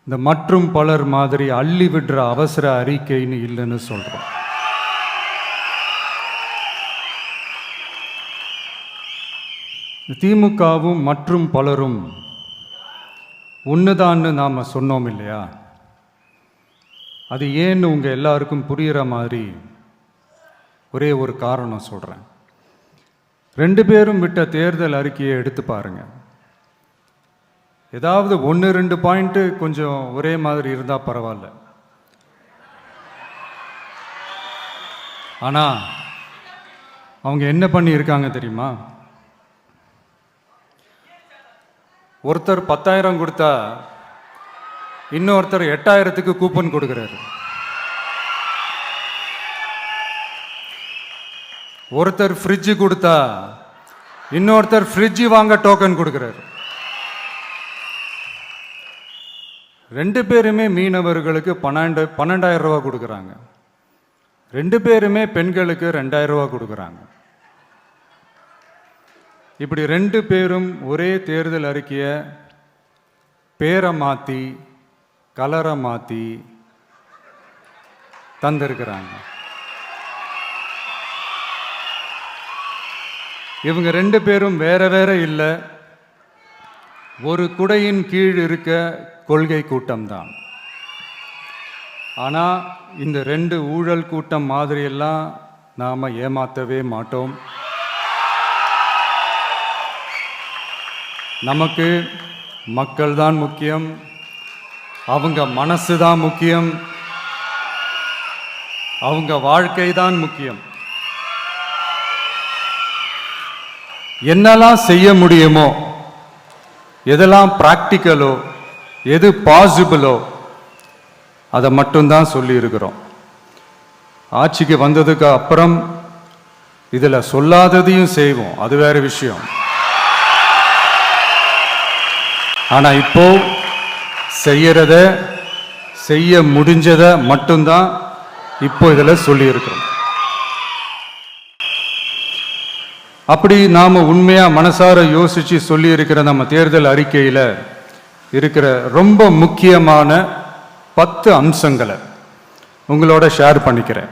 இந்த மற்றும் பலர் மாதிரி அள்ளி விடுற அவசர அறிக்கைன்னு இல்லைன்னு சொல்றோம். திமுகவும் மற்றும் பலரும் ஒண்ணுதான்னு நாம சொன்னோம் இல்லையா? அது ஏன்னு உங்க எல்லாருக்கும் புரியுற மாதிரி ஒரே ஒரு காரணம் சொல்றேன். ரெண்டு பேரும் விட்ட தேர்தல் அறிக்கையை எடுத்து பாருங்க. ஏதாவது 1-2 பாயிண்ட் கொஞ்சம் ஒரே மாதிரி இருந்தா பரவாயில்ல. ஆனா அவங்க என்ன பண்ணி இருக்காங்க தெரியுமா? ஒருத்தர் 10,000 கொடுத்தா இன்னொருத்தர் 8,000க்கு கூப்பன் கொடுக்கிறாரு. ஒருத்தர் ஃப்ரிட்ஜ் கொடுத்தா இன்னொருத்தர் ஃப்ரிட்ஜ் வாங்க டோக்கன் கொடுக்கிறாரு. ரெண்டு பேருமே மீனவர்களுக்கு 12,000 ரூபா கொடுக்குறாங்க. ரெண்டு பேருமே பெண்களுக்கு 2,000 ரூபா கொடுக்குறாங்க. இப்படி ரெண்டு பேரும் ஒரே தேர்தல் அறிக்கையை பேரை மாற்றி கலரை மாற்றி தந்திருக்கிறாங்க. இவங்க ரெண்டு பேரும் வேற வேற இல்லை, ஒரு குடையின் கீழ் இருக்க கொள்கை கூட்டம்தான். ஆனால் இந்த ரெண்டு ஊழல் கூட்டம் மாதிரியெல்லாம் நாம் ஏமாற்றவே மாட்டோம். நமக்கு மக்கள் தான் முக்கியம், அவங்க மனசு தான் முக்கியம், அவங்க வாழ்க்கை தான் முக்கியம். என்னெல்லாம் செய்ய முடியுமோ, எதெல்லாம் பிராக்டிக்கலோ, எது பாசிபிளோ அதை மட்டும்தான் சொல்லி இருக்கிறோம். ஆட்சிக்கு வந்ததுக்கு அப்புறம் இதில் சொல்லாததையும் செய்வோம், அது வேற விஷயம். ஆனால் இப்போ செய்யறத செய்ய முடிஞ்சதை மட்டும்தான் இப்போ இதில் சொல்லி இருக்கிறோம். அப்படி நாம உண்மையா மனசார யோசிச்சு சொல்லி இருக்கிற நம்ம தேர்தல் அறிக்கையில் இருக்கிற ரொம்ப முக்கியமான 10 அம்சங்களை உங்களோட ஷேர் பண்ணிக்கிறேன்.